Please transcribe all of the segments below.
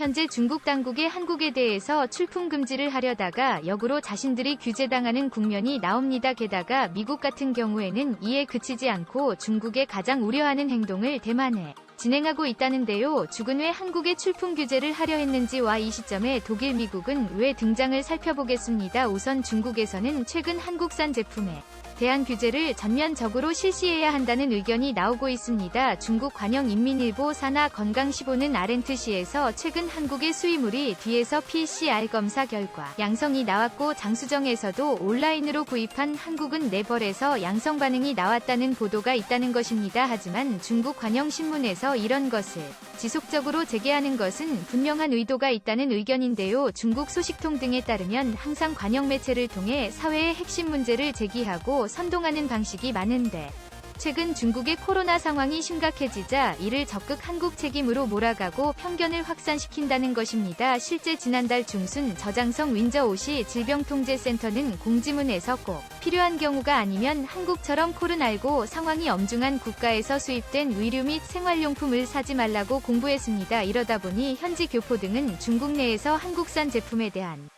현재 중국 당국이 한국에 대해서 출품 금지를 하려다가 역으로 자신들이 규제당하는 국면이 나옵니다. 게다가 미국 같은 경우에는 이에 그치지 않고 중국에 가장 우려하는 행동을 대만에 진행하고 있다는데요. 죽은 왜 한국에 출품 규제를 하려 했는지와 이 시점에 독일, 미국은 왜 등장을 살펴보겠습니다. 우선 중국에서는 최근 한국산 제품에 대한 규제를 전면적으로 실시해야 한다는 의견이 나오고 있습니다. 중국 관영인민일보 산하 건강15는 아렌트시에서 최근 한국의 수입물이 뒤에서 PCR 검사 결과 양성이 나왔고 장수정에서도 온라인으로 구입한 한국은 네벌에서 양성 반응이 나왔다는 보도가 있다는 것입니다. 하지만 중국 관영신문에서 이런 것을 지속적으로 제기하는 것은 분명한 의도가 있다는 의견인데요. 중국 소식통 등에 따르면 항상 관영 매체를 통해 사회의 핵심 문제를 제기하고 선동하는 방식이 많은데 최근 중국의 코로나 상황이 심각해지자 이를 적극 한국 책임으로 몰아가고 편견을 확산시킨다는 것입니다. 실제 지난달 중순 저장성 윈저오시 질병통제센터는 공지문에서 꼭 필요한 경우가 아니면 한국처럼 코로나19 상황이 엄중한 국가에서 수입된 의류 및 생활용품을 사지 말라고 공부했습니다. 이러다 보니 현지 교포 등은 중국 내에서 한국산 제품에 대한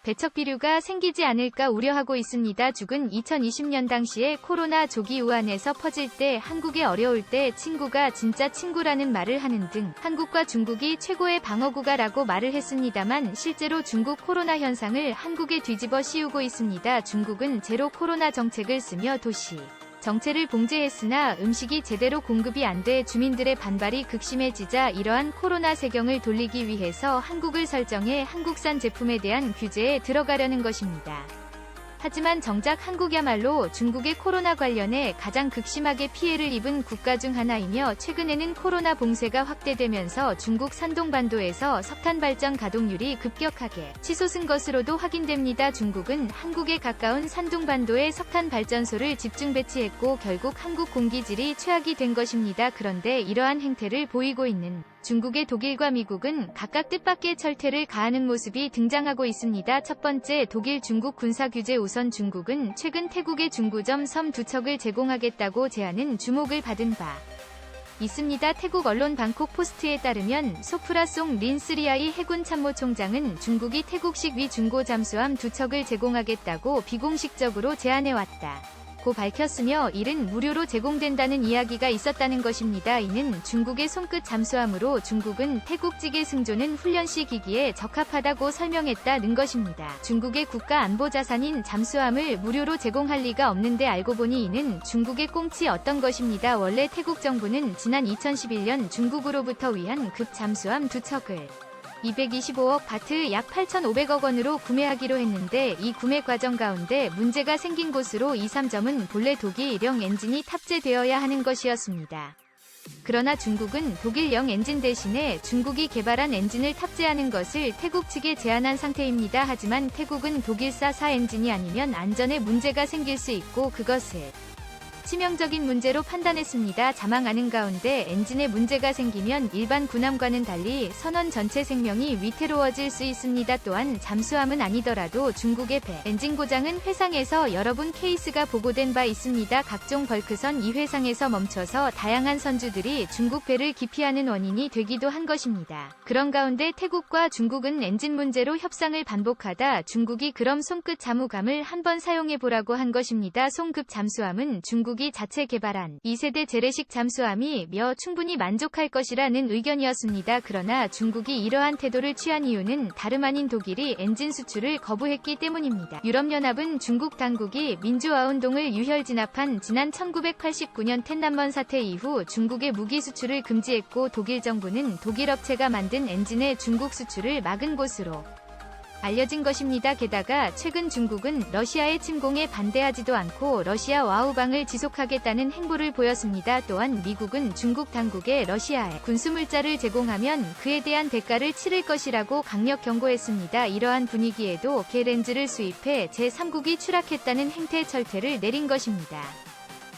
배척 비류가 생기지 않을까 우려하고 있습니다. 죽은 2020년 당시에 코로나 조기 우한에서 퍼질 때 한국에 어려울 때 친구가 진짜 친구라는 말을 하는 등 한국과 중국이 최고의 방어구가라고 말을 했습니다만 실제로 중국 코로나 현상을 한국에 뒤집어 씌우고 있습니다. 중국은 제로 코로나 정책을 쓰며 도시 정체를 봉제했으나 음식이 제대로 공급이 안 돼 주민들의 반발이 극심해지자 이러한 코로나 세경을 돌리기 위해서 한국을 설정해 한국산 제품에 대한 규제에 들어가려는 것입니다. 하지만 정작 한국이야말로 중국의 코로나 관련해 가장 극심하게 피해를 입은 국가 중 하나이며 최근에는 코로나 봉쇄가 확대되면서 중국 산동반도에서 석탄 발전 가동률이 급격하게 치솟은 것으로도 확인됩니다. 중국은 한국에 가까운 산둥반도에 석탄 발전소를 집중 배치했고 결국 한국 공기질이 최악이 된 것입니다. 그런데 이러한 행태를 보이고 있는 중국의 독일과 미국은 각각 뜻밖의 철퇴를 가하는 모습이 등장하고 있습니다. 첫 번째, 독일 중국 군사 규제. 우선 중국은 최근 태국의 중구점 섬 2척을 제공하겠다고 제안은 주목을 받은 바 있습니다. 태국 언론 방콕 포스트에 따르면 소프라송 린스리아이 해군 참모총장은 중국이 태국식 위중고 잠수함 2척을 제공하겠다고 비공식적으로 제안해왔다 고 밝혔으며 이는 무료로 제공된다는 이야기가 있었다는 것입니다. 이는 중국의 손끝 잠수함으로 중국은 태국직의 승조는 훈련시 기기에 적합하다고 설명했다는 것입니다. 중국의 국가 안보 자산인 잠수함을 무료로 제공할 리가 없는데 알고 보니 이는 중국의 꽁치였던 것입니다. 원래 태국 정부는 지난 2011년 중국으로부터 위한 급 잠수함 2척을 225억 바트 약 8,500억 원으로 구매하기로 했는데 이 구매 과정 가운데 문제가 생긴 곳으로 2, 3점은 본래 독일령 엔진이 탑재되어야 하는 것이었습니다. 그러나 중국은 독일령 엔진 대신에 중국이 개발한 엔진을 탑재하는 것을 태국 측에 제안한 상태입니다. 하지만 태국은 독일사 엔진이 아니면 안전에 문제가 생길 수 있고 그것을 치명적인 문제로 판단했습니다. 자망하는 가운데 엔진에 문제가 생기면 일반 군함과는 달리 선원 전체 생명이 위태로워질 수 있습니다. 또한 잠수함은 아니더라도 중국의 배 엔진 고장은 회상에서 여러 분 케이스가 보고된 바 있습니다. 각종 벌크선 이 회상에서 멈춰서 다양한 선주들이 중국 배를 기피하는 원인이 되기도 한 것입니다. 그런 가운데 태국과 중국은 엔진 문제로 협상을 반복하다 중국이 그럼 손끝 잠수함을 한번 사용해보라고 한 것입니다. 송급 잠수함은 중국이 자체 개발한 2세대 재래식 잠수함이 충분히 만족할 것이라는 의견이었습니다. 그러나 중국이 이러한 태도를 취한 이유는 다름 아닌 독일이 엔진 수출을 거부했기 때문입니다. 유럽연합은 중국 당국이 민주화운동을 유혈 진압한 지난 1989년 텐난먼 사태 이후 중국의 무기 수출을 금지했고 독일 정부는 독일 업체가 만든 엔진의 중국 수출을 막은 것으로 알려진 것입니다. 게다가 최근 중국은 러시아의 침공에 반대하지도 않고 러시아 와우방을 지속하겠다는 행보를 보였습니다. 또한 미국은 중국 당국에 러시아에 군수물자를 제공하면 그에 대한 대가를 치를 것이라고 강력 경고했습니다. 이러한 분위기에도 게렌즈를 수입해 제3국이 추락했다는 행태 철퇴를 내린 것입니다.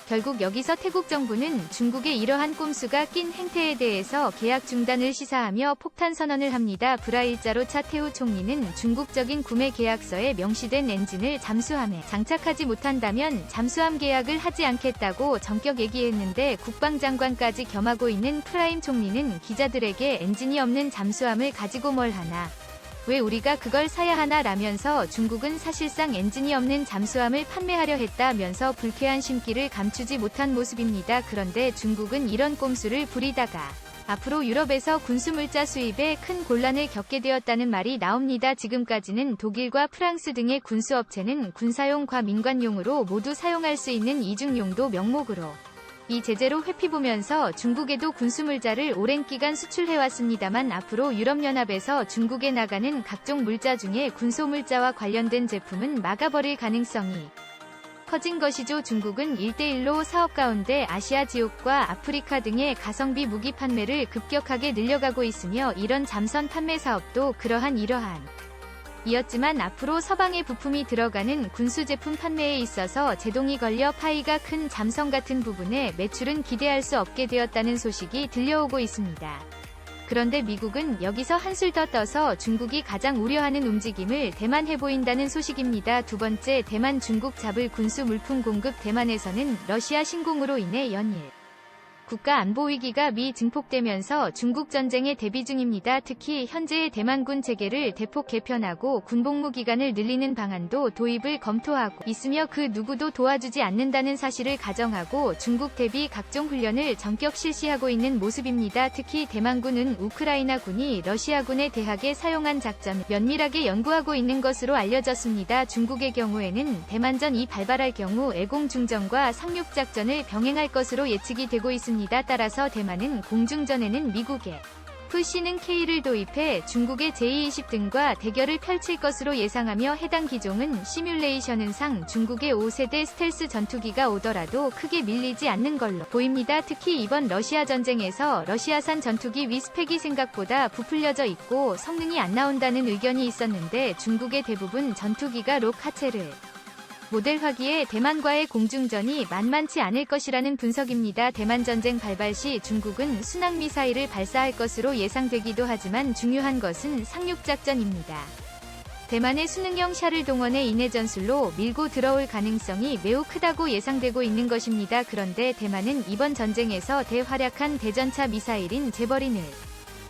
결국 여기서 태국 정부는 중국의 이러한 꼼수가 낀 행태에 대해서 계약 중단을 시사하며 폭탄 선언을 합니다. 브라일자로 차태우 총리는 중국적인 구매 계약서에 명시된 엔진을 잠수함에 장착하지 못한다면 잠수함 계약을 하지 않겠다고 전격 얘기했는데 국방장관까지 겸하고 있는 프라임 총리는 기자들에게 엔진이 없는 잠수함을 가지고 뭘 하나, 왜 우리가 그걸 사야 하나 라면서 중국은 사실상 엔진이 없는 잠수함을 판매하려 했다면서 불쾌한 심기를 감추지 못한 모습입니다. 그런데 중국은 이런 꼼수를 부리다가 앞으로 유럽에서 군수물자 수입에 큰 곤란을 겪게 되었다는 말이 나옵니다. 지금까지는 독일과 프랑스 등의 군수업체는 군사용 과 민관용으로 모두 사용할 수 있는 이중용도 명목으로 이 제재로 회피보면서 중국에도 군수물자를 오랜 기간 수출해왔습니다만 앞으로 유럽연합에서 중국에 나가는 각종 물자 중에 군소물자와 관련된 제품은 막아버릴 가능성이 커진 것이죠. 중국은 1대1로 사업 가운데 아시아 지역과 아프리카 등의 가성비 무기 판매를 급격하게 늘려가고 있으며 이런 잠선 판매 사업도 이었지만 앞으로 서방의 부품이 들어가는 군수제품 판매에 있어서 제동이 걸려 파이가 큰 잠성 같은 부분에 매출은 기대할 수 없게 되었다는 소식이 들려오고 있습니다. 그런데 미국은 여기서 한술 더 떠서 중국이 가장 우려하는 움직임을 대만해 보인다는 소식입니다. 두 번째, 대만 중국 잡을 군수 물품 공급. 대만에서는 러시아 침공으로 인해 연일 국가 안보 위기가 증폭되면서 중국 전쟁에 대비 중입니다. 특히 현재의 대만군 체계를 대폭 개편하고 군복무 기간을 늘리는 방안도 도입을 검토하고 있으며 그 누구도 도와주지 않는다는 사실을 가정하고 중국 대비 각종 훈련을 전격 실시하고 있는 모습입니다. 특히 대만군은 우크라이나군이 러시아군의 대항에 사용한 작전을 면밀하게 연구하고 있는 것으로 알려졌습니다. 중국의 경우에는 대만전이 발발할 경우 애공중전과 상륙작전을 병행할 것으로 예측이 되고 있습니다. 따라서 대만은 공중전에는 미국의 F-C는 K를 도입해 중국의 J-20 등과 대결을 펼칠 것으로 예상하며 해당 기종은 시뮬레이션은상 중국의 5세대 스텔스 전투기가 오더라도 크게 밀리지 않는 걸로 보입니다. 특히 이번 러시아 전쟁에서 러시아산 전투기 위스펙이 생각보다 부풀려져 있고 성능이 안 나온다는 의견이 있었는데 중국의 대부분 전투기가 록 하체를 모델화기에 대만과의 공중전이 만만치 않을 것이라는 분석입니다. 대만 전쟁 발발 시 중국은 순항미사일을 발사할 것으로 예상되기도 하지만 중요한 것은 상륙작전입니다. 대만의 수능형 샤를 동원해 인해 전술로 밀고 들어올 가능성이 매우 크다고 예상되고 있는 것입니다. 그런데 대만은 이번 전쟁에서 대활약한 대전차 미사일인 제버린을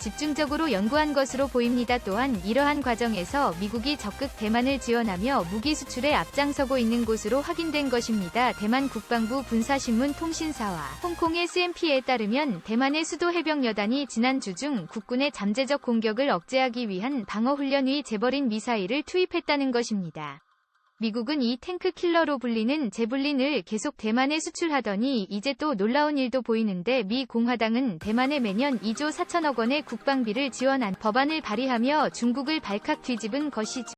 집중적으로 연구한 것으로 보입니다. 또한 이러한 과정에서 미국이 적극 대만을 지원하며 무기 수출에 앞장서고 있는 것으로 확인된 것입니다. 대만 국방부 군사신문 통신사와 홍콩의 SNP에 따르면 대만의 수도 해병여단이 지난주 중 국군의 잠재적 공격을 억제하기 위한 방어훈련 위 제버린 미사일을 투입했다는 것입니다. 미국은 이 탱크 킬러로 불리는 제블린을 계속 대만에 수출하더니 이제 또 놀라운 일도 보이는데 미 공화당은 대만에 매년 2조 4천억 원의 국방비를 지원한 법안을 발의하며 중국을 발칵 뒤집은 것이죠.